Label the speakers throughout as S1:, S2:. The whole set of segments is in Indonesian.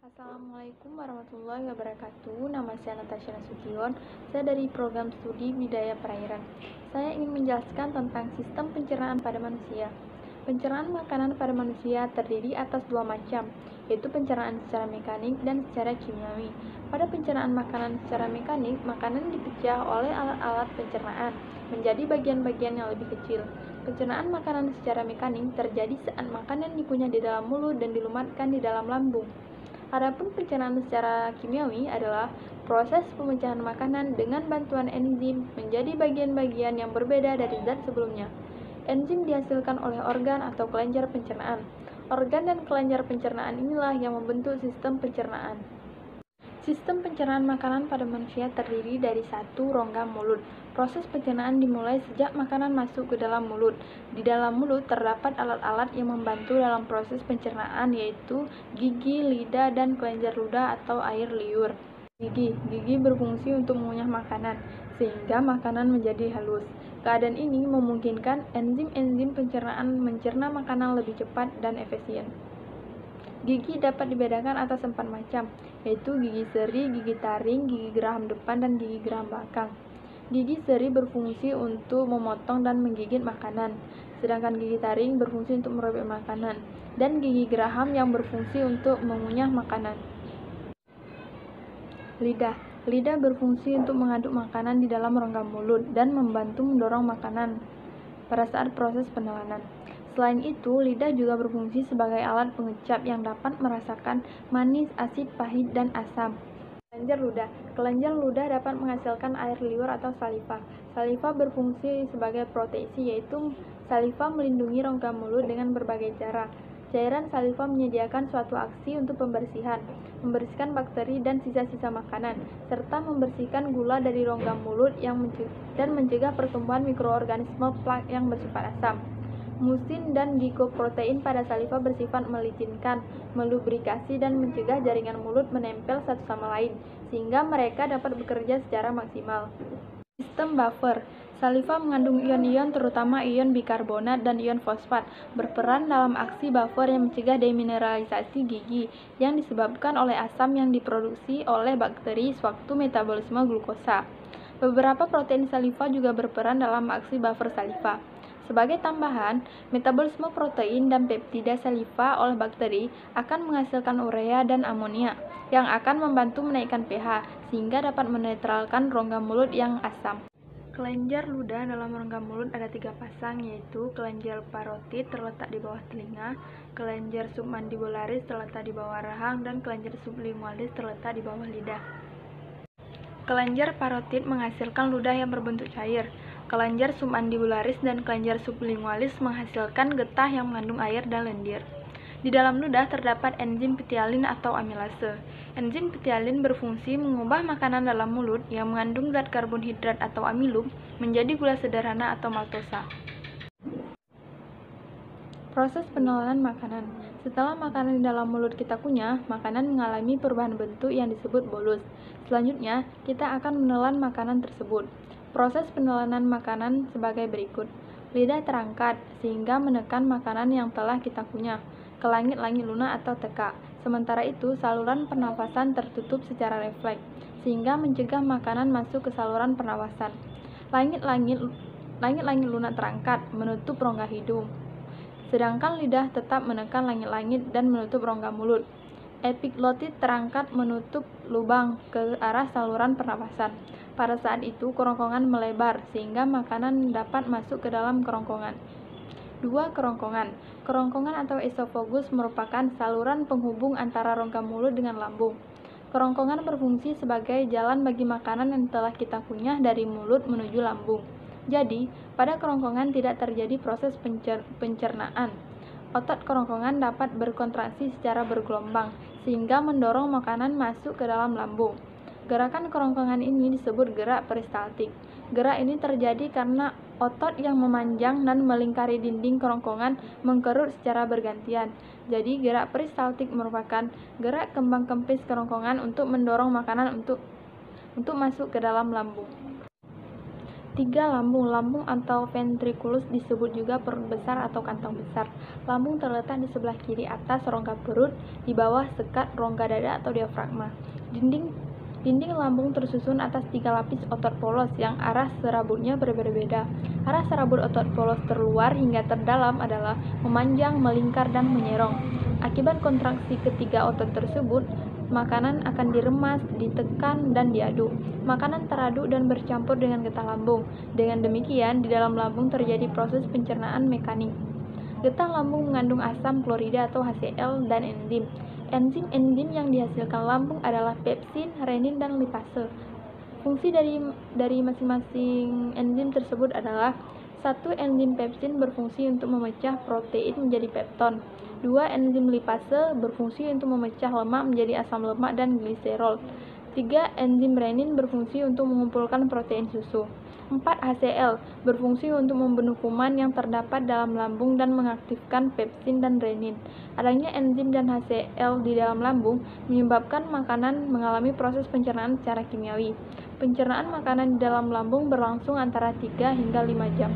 S1: Assalamualaikum warahmatullahi wabarakatuh. Nama saya Natasha Nasution. Saya dari program studi Budaya Perairan. Saya ingin menjelaskan tentang sistem pencernaan pada manusia. Pencernaan makanan pada manusia terdiri atas dua macam, yaitu pencernaan secara mekanik dan secara kimiawi. Pada pencernaan makanan secara mekanik, makanan dipecah oleh alat-alat pencernaan menjadi bagian-bagian yang lebih kecil. Pencernaan makanan secara mekanik terjadi saat makanan dikunyah di dalam mulut dan dilumatkan di dalam lambung. Adapun pencernaan secara kimiawi adalah proses pemecahan makanan dengan bantuan enzim menjadi bagian-bagian yang berbeda dari zat sebelumnya. Enzim dihasilkan oleh organ atau kelenjar pencernaan. Organ dan kelenjar pencernaan inilah yang membentuk sistem pencernaan. Sistem pencernaan makanan pada manusia terdiri dari satu rongga mulut. Proses pencernaan dimulai sejak makanan masuk ke dalam mulut. Di dalam mulut terdapat alat-alat yang membantu dalam proses pencernaan, yaitu gigi, lidah, dan kelenjar ludah atau air liur. Gigi berfungsi untuk mengunyah makanan, sehingga makanan menjadi halus. Keadaan ini memungkinkan enzim-enzim pencernaan mencerna makanan lebih cepat dan efisien. Gigi dapat dibedakan atas 4 macam, yaitu gigi seri, gigi taring, gigi geraham depan, dan gigi geraham belakang. Gigi seri berfungsi untuk memotong dan menggigit makanan, sedangkan gigi taring berfungsi untuk merobek makanan, dan gigi geraham yang berfungsi untuk mengunyah makanan. Lidah berfungsi untuk mengaduk makanan di dalam rongga mulut dan membantu mendorong makanan pada saat proses penelanan. Selain itu, lidah juga berfungsi sebagai alat pengecap yang dapat merasakan manis, asid, pahit, dan asam. Kelenjar ludah dapat menghasilkan air liur atau saliva. Saliva berfungsi sebagai proteksi, yaitu saliva melindungi rongga mulut dengan berbagai cara. Cairan saliva menyediakan suatu aksi untuk membersihkan bakteri dan sisa-sisa makanan, serta membersihkan gula dari rongga mulut dan mencegah pertumbuhan mikroorganisme plak yang bersifat asam. Musin dan glikoprotein pada saliva bersifat melicinkan, melubrikasi, dan mencegah jaringan mulut menempel satu sama lain, sehingga mereka dapat bekerja secara maksimal. Sistem buffer. Saliva mengandung ion-ion terutama ion bikarbonat dan ion fosfat, berperan dalam aksi buffer yang mencegah demineralisasi gigi yang disebabkan oleh asam yang diproduksi oleh bakteri sewaktu metabolisme glukosa. Beberapa protein saliva juga berperan dalam aksi buffer saliva. Sebagai tambahan, metabolisme protein dan peptida saliva oleh bakteri akan menghasilkan urea dan amonia yang akan membantu menaikkan pH sehingga dapat menetralkan rongga mulut yang asam. Kelenjar ludah dalam rongga mulut ada 3 pasang, yaitu kelenjar parotid terletak di bawah telinga, kelenjar submandibularis terletak di bawah rahang, dan kelenjar sublingualis terletak di bawah lidah. Kelenjar parotid menghasilkan ludah yang berbentuk cair. Kelenjar submandibularis dan kelenjar sublingualis menghasilkan getah yang mengandung air dan lendir. Di dalam ludah terdapat enzim pitialin atau amilase. Enzim pitialin berfungsi mengubah makanan dalam mulut yang mengandung zat karbonhidrat atau amilum menjadi gula sederhana atau maltosa. Proses penelanan makanan. Setelah makanan di dalam mulut kita kunyah, makanan mengalami perubahan bentuk yang disebut bolus. Selanjutnya, kita akan menelan makanan tersebut. Proses penelanan makanan sebagai berikut. Lidah terangkat sehingga menekan makanan yang telah kita kunyah ke langit-langit lunak atau tekak. Sementara itu, saluran pernafasan tertutup secara refleks sehingga mencegah makanan masuk ke saluran pernafasan. Langit-langit lunak terangkat menutup rongga hidung, sedangkan lidah tetap menekan langit-langit dan menutup rongga mulut. Epiglotis terangkat menutup lubang ke arah saluran pernapasan. Pada saat itu, kerongkongan melebar sehingga makanan dapat masuk ke dalam kerongkongan. 2. Kerongkongan. Kerongkongan atau esofagus merupakan saluran penghubung antara rongga mulut dengan lambung. Kerongkongan berfungsi sebagai jalan bagi makanan yang telah kita kunyah dari mulut menuju lambung. Jadi, pada kerongkongan tidak terjadi proses pencernaan. Otot kerongkongan dapat berkontraksi secara bergelombang, sehingga mendorong makanan masuk ke dalam lambung. Gerakan kerongkongan ini disebut gerak peristaltik. Gerak ini terjadi karena otot yang memanjang dan melingkari dinding kerongkongan mengkerut secara bergantian. Jadi, gerak peristaltik merupakan gerak kembang kempis kerongkongan untuk mendorong makanan untuk masuk ke dalam lambung. 3. Lambung. Lambung atau ventriculus disebut juga perut besar atau kantong besar. Lambung terletak di sebelah kiri atas rongga perut, di bawah sekat rongga dada atau diafragma. Dinding lambung tersusun atas 3 lapis otot polos yang arah serabutnya berbeda-beda. Arah serabut otot polos terluar hingga terdalam adalah memanjang, melingkar, dan menyerong. Akibat kontraksi ketiga otot tersebut, makanan akan diremas, ditekan, dan diaduk. Makanan teraduk dan bercampur dengan getah lambung. Dengan demikian, di dalam lambung terjadi proses pencernaan mekanik. Getah lambung mengandung asam klorida atau HCl dan enzim. Enzim-enzim yang dihasilkan lambung adalah pepsin, renin, dan lipase. Fungsi dari masing-masing enzim tersebut adalah: 1. Enzim pepsin berfungsi untuk memecah protein menjadi pepton. 2. Enzim lipase berfungsi untuk memecah lemak menjadi asam lemak dan gliserol. 3. Enzim renin berfungsi untuk mengumpulkan protein susu. 4. HCl berfungsi untuk membunuh kuman yang terdapat dalam lambung dan mengaktifkan pepsin dan renin. Adanya enzim dan HCl di dalam lambung menyebabkan makanan mengalami proses pencernaan secara kimiawi. Pencernaan makanan di dalam lambung berlangsung antara 3 hingga 5 jam.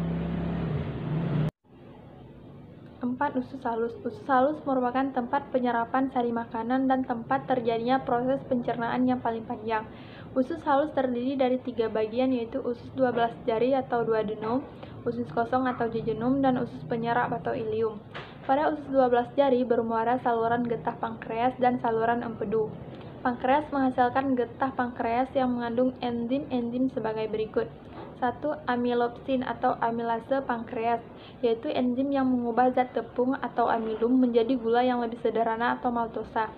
S1: 4. Usus halus. Usus halus merupakan tempat penyerapan sari makanan dan tempat terjadinya proses pencernaan yang paling panjang. Usus halus terdiri dari 3 bagian, yaitu usus 12 jari atau duodenum, usus kosong atau jejunum, dan usus penyerap atau ileum. Pada usus 12 jari bermuara saluran getah pankreas dan saluran empedu. Pankreas menghasilkan getah pankreas yang mengandung enzim-enzim sebagai berikut. 1. Amilopsin atau amilase pankreas, yaitu enzim yang mengubah zat tepung atau amilum menjadi gula yang lebih sederhana atau maltosa.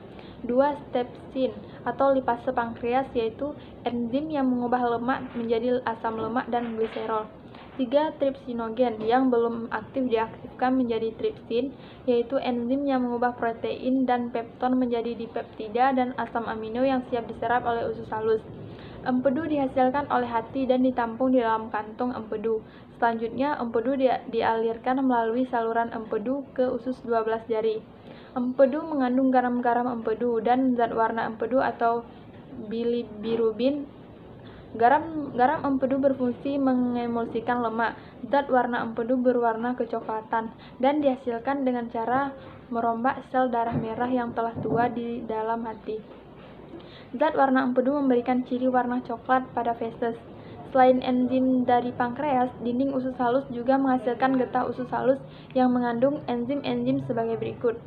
S1: 2. Stepsin atau lipase pankreas, yaitu enzim yang mengubah lemak menjadi asam lemak dan gliserol. 3. Tripsinogen yang belum aktif diaktifkan menjadi tripsin, yaitu enzim yang mengubah protein dan pepton menjadi dipeptida dan asam amino yang siap diserap oleh usus halus. Empedu dihasilkan oleh hati dan ditampung di dalam kantong empedu. Selanjutnya, empedu dialirkan melalui saluran empedu ke usus 12 jari. Empedu mengandung garam-garam empedu dan zat warna empedu atau bilirubin. Garam empedu berfungsi mengemulsikan lemak. Zat warna empedu berwarna kecoklatan dan dihasilkan dengan cara merombak sel darah merah yang telah tua di dalam hati. Zat warna empedu memberikan ciri warna coklat pada feses. Selain enzim dari pankreas, dinding usus halus juga menghasilkan getah usus halus yang mengandung enzim-enzim sebagai berikut.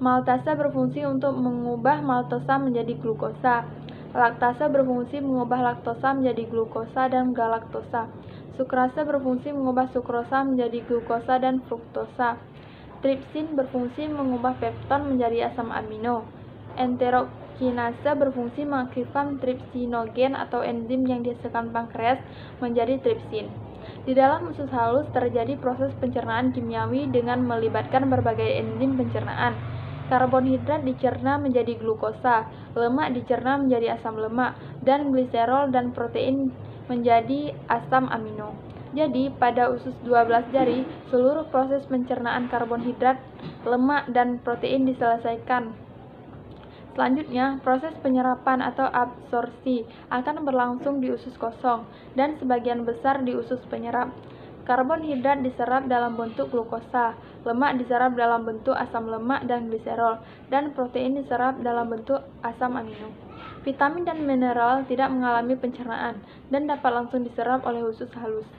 S1: Maltase berfungsi untuk mengubah maltosa menjadi glukosa. Laktase berfungsi mengubah laktosa menjadi glukosa dan galaktosa. Sukrase berfungsi mengubah sukrosa menjadi glukosa dan fruktosa. Tripsin berfungsi mengubah pepton menjadi asam amino. Enterokinase berfungsi mengaktifkan tripsinogen atau enzim yang dihasilkan pankreas menjadi tripsin. Di dalam usus halus terjadi proses pencernaan kimiawi dengan melibatkan berbagai enzim pencernaan. Karbonhidrat dicerna menjadi glukosa, lemak dicerna menjadi asam lemak, dan gliserol dan protein menjadi asam amino. Jadi, pada usus 12 jari, seluruh proses pencernaan karbonhidrat, lemak, dan protein diselesaikan. Selanjutnya, proses penyerapan atau absorpsi akan berlangsung di usus kosong dan sebagian besar di usus penyerap. Karbonhidrat diserap dalam bentuk glukosa, lemak diserap dalam bentuk asam lemak dan gliserol, dan protein diserap dalam bentuk asam amino. Vitamin dan mineral tidak mengalami pencernaan dan dapat langsung diserap oleh usus halus.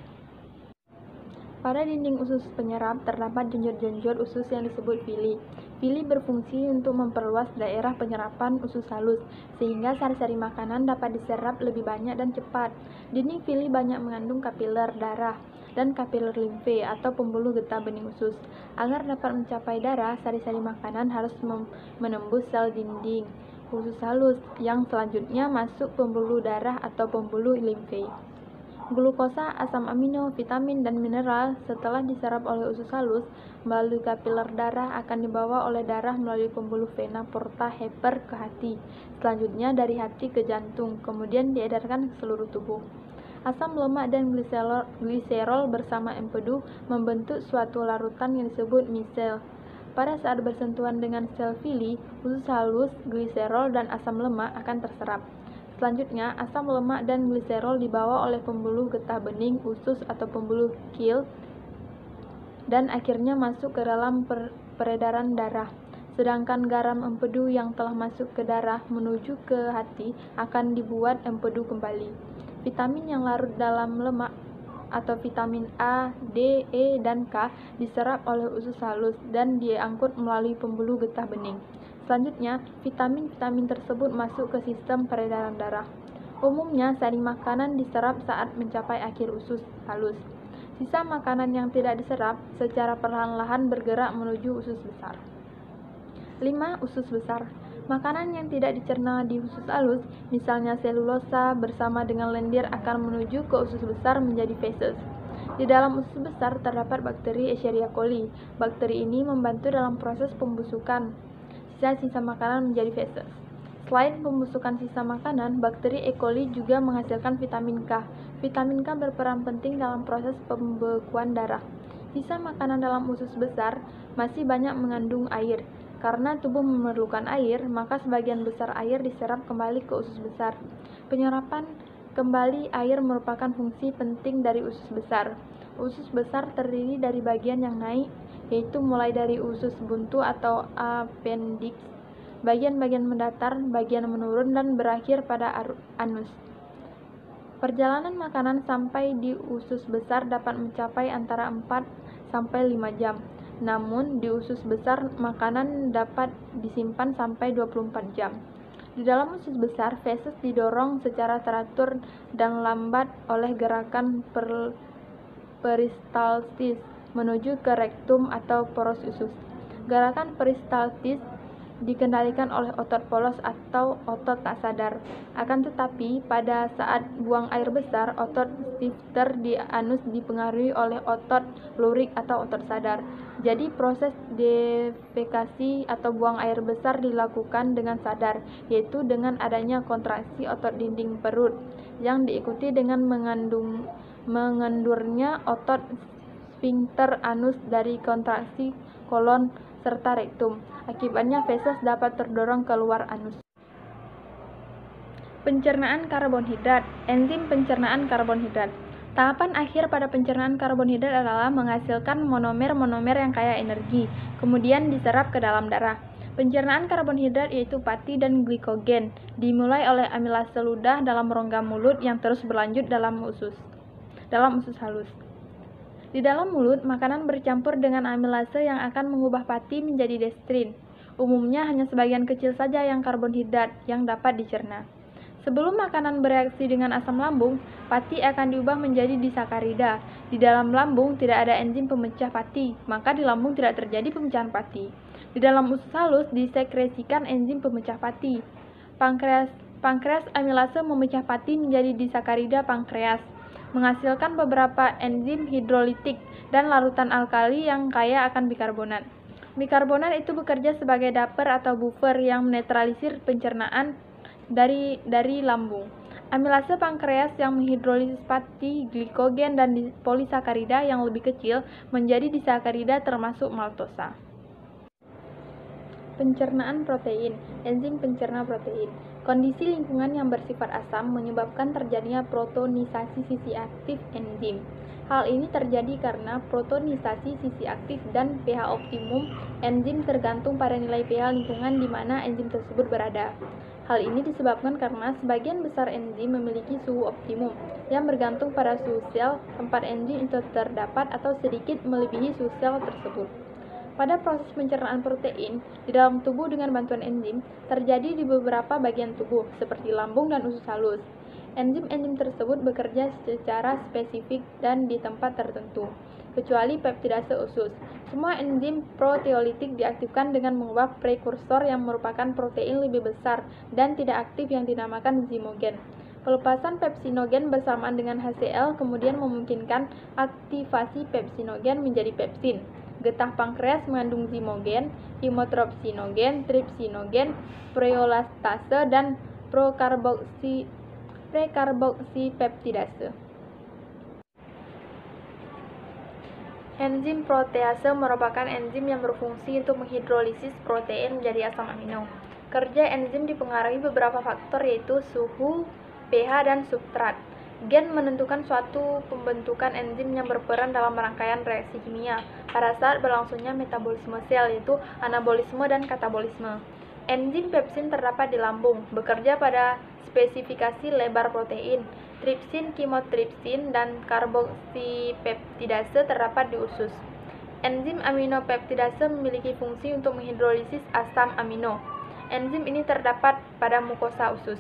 S1: Pada dinding usus penyerap terdapat jenjot-jenjot usus yang disebut villi. Villi berfungsi untuk memperluas daerah penyerapan usus halus, sehingga sari-sari makanan dapat diserap lebih banyak dan cepat. Dinding villi banyak mengandung kapiler darah dan kapiler limfe atau pembuluh getah bening usus. Agar dapat mencapai darah, sari-sari makanan harus menembus sel dinding usus halus yang selanjutnya masuk pembuluh darah atau pembuluh limfe. Glukosa, asam amino, vitamin, dan mineral setelah diserap oleh usus halus melalui kapiler darah akan dibawa oleh darah melalui pembuluh vena porta heper ke hati. Selanjutnya dari hati ke jantung, kemudian diedarkan ke seluruh tubuh. Asam lemak dan gliserol bersama empedu membentuk suatu larutan yang disebut misel. Pada saat bersentuhan dengan sel villi, usus halus, gliserol, dan asam lemak akan terserap. Selanjutnya, asam lemak dan gliserol dibawa oleh pembuluh getah bening, usus atau pembuluh kil dan akhirnya masuk ke dalam peredaran darah. Sedangkan garam empedu yang telah masuk ke darah menuju ke hati akan dibuat empedu kembali. Vitamin yang larut dalam lemak atau vitamin A, D, E, dan K diserap oleh usus halus dan diangkut melalui pembuluh getah bening. Selanjutnya, vitamin-vitamin tersebut masuk ke sistem peredaran darah. Umumnya, sari makanan diserap saat mencapai akhir usus halus. Sisa makanan yang tidak diserap secara perlahan-lahan bergerak menuju usus besar. 5. Usus besar. Makanan yang tidak dicerna di usus halus, misalnya selulosa bersama dengan lendir akan menuju ke usus besar menjadi feses. Di dalam usus besar terdapat bakteri Escherichia coli. Bakteri ini membantu dalam proses pembusukan sisa-sisa makanan menjadi feses. Selain pembusukan sisa makanan, bakteri E. coli juga menghasilkan vitamin K. Vitamin K berperan penting dalam proses pembekuan darah. Sisa makanan dalam usus besar masih banyak mengandung air. Karena tubuh memerlukan air, maka sebagian besar air diserap kembali ke usus besar. Penyerapan kembali air merupakan fungsi penting dari usus besar. Usus besar terdiri dari bagian yang naik, yaitu mulai dari usus buntu atau appendix, bagian-bagian mendatar, bagian menurun, dan berakhir pada anus. Perjalanan makanan sampai di usus besar dapat mencapai antara 4 sampai 5 jam. Namun, di usus besar makanan dapat disimpan sampai 24 jam. Di dalam usus besar, feses didorong secara teratur dan lambat oleh gerakan peristalsis menuju ke rektum atau poros usus. Gerakan peristalsis dikendalikan oleh otot polos atau otot tak sadar. Akan tetapi, pada saat buang air besar, otot sphincter di anus dipengaruhi oleh otot lurik atau otot sadar. Jadi, proses defekasi atau buang air besar dilakukan dengan sadar, yaitu dengan adanya kontraksi otot dinding perut, yang diikuti dengan mengendurnya otot sphincter anus dari kontraksi kolon serta rektum. Akibatnya feses dapat terdorong keluar anus. Pencernaan karbonhidrat. Enzim pencernaan karbonhidrat. Tahapan akhir pada pencernaan karbonhidrat adalah menghasilkan monomer-monomer yang kaya energi, kemudian diserap ke dalam darah. Pencernaan karbonhidrat yaitu pati dan glikogen, dimulai oleh amilase ludah dalam rongga mulut yang terus berlanjut dalam usus halus. Di dalam mulut, makanan bercampur dengan amilase yang akan mengubah pati menjadi dextrin. Umumnya hanya sebagian kecil saja yang karbonhidrat yang dapat dicerna. Sebelum makanan bereaksi dengan asam lambung, pati akan diubah menjadi disakarida. Di dalam lambung tidak ada enzim pemecah pati, maka di lambung tidak terjadi pemecahan pati. Di dalam usus halus disekresikan enzim pemecah pati. Pankreas amilase memecah pati menjadi disakarida pankreas, menghasilkan beberapa enzim hidrolitik dan larutan alkali yang kaya akan bikarbonat. Bikarbonat itu bekerja sebagai daper atau buffer yang menetralisir pencernaan dari lambung. Amilase pankreas yang menghidrolisis pati, glikogen, dan polisakarida yang lebih kecil menjadi disakarida termasuk maltosa. Pencernaan protein. Enzim pencerna protein. Kondisi lingkungan yang bersifat asam menyebabkan terjadinya protonisasi sisi aktif enzim. Hal ini terjadi karena protonisasi sisi aktif dan pH optimum enzim tergantung pada nilai pH lingkungan di mana enzim tersebut berada. Hal ini disebabkan karena sebagian besar enzim memiliki suhu optimum yang bergantung pada suhu sel tempat enzim itu terdapat atau sedikit melebihi suhu sel tersebut. Pada proses pencernaan protein di dalam tubuh dengan bantuan enzim terjadi di beberapa bagian tubuh, seperti lambung dan usus halus. Enzim-enzim tersebut bekerja secara spesifik dan di tempat tertentu, kecuali peptidase usus. Semua enzim proteolitik diaktifkan dengan mengubah prekursor yang merupakan protein lebih besar dan tidak aktif yang dinamakan zimogen. Pelepasan pepsinogen bersamaan dengan HCl kemudian memungkinkan aktivasi pepsinogen menjadi pepsin. Getah pankreas mengandung zimogen, hemotropsinogen, trypsinogen, preolastase, dan prekarboksipeptidase. Enzim protease merupakan enzim yang berfungsi untuk menghidrolisis protein menjadi asam amino. Kerja enzim dipengaruhi beberapa faktor yaitu suhu, pH, dan substrat. Gen menentukan suatu pembentukan enzim yang berperan dalam rangkaian reaksi kimia pada saat berlangsungnya metabolisme sel yaitu anabolisme dan katabolisme. Enzim pepsin terdapat di lambung, bekerja pada spesifikasi lebar protein. Tripsin, kimotripsin, dan karboksipeptidase terdapat di usus. Enzim aminopeptidase memiliki fungsi untuk menghidrolisis asam amino. Enzim ini terdapat pada mukosa usus.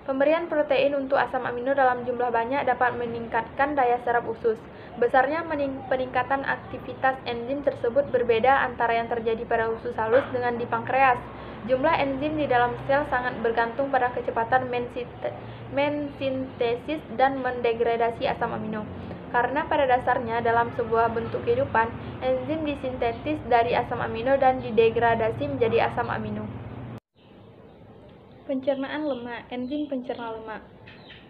S1: Pemberian protein untuk asam amino dalam jumlah banyak dapat meningkatkan daya serap usus. Besarnya peningkatan aktivitas enzim tersebut berbeda antara yang terjadi pada usus halus dengan di pankreas. Jumlah enzim di dalam sel sangat bergantung pada kecepatan mensintesis dan mendegradasi asam amino. Karena pada dasarnya dalam sebuah bentuk kehidupan, enzim disintetis dari asam amino dan didegradasi menjadi asam amino. Pencernaan lemak, enzim pencerna lemak.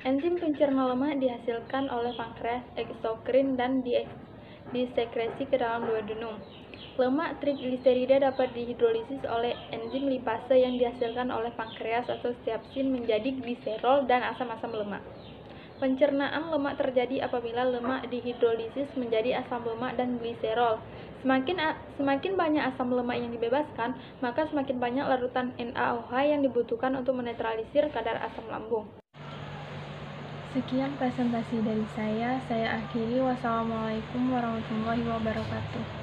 S1: Enzim pencerna lemak dihasilkan oleh pankreas eksokrin dan disekresi ke dalam duodenum. Lemak trigliserida dapat dihidrolisis oleh enzim lipase yang dihasilkan oleh pankreas atau stiapsin menjadi gliserol dan asam-asam lemak. Pencernaan lemak terjadi apabila lemak dihidrolisis menjadi asam lemak dan gliserol. Semakin banyak asam lemak yang dibebaskan, maka semakin banyak larutan NaOH yang dibutuhkan untuk menetralisir kadar asam lambung. Sekian presentasi dari saya akhiri. Wassalamualaikum warahmatullahi wabarakatuh.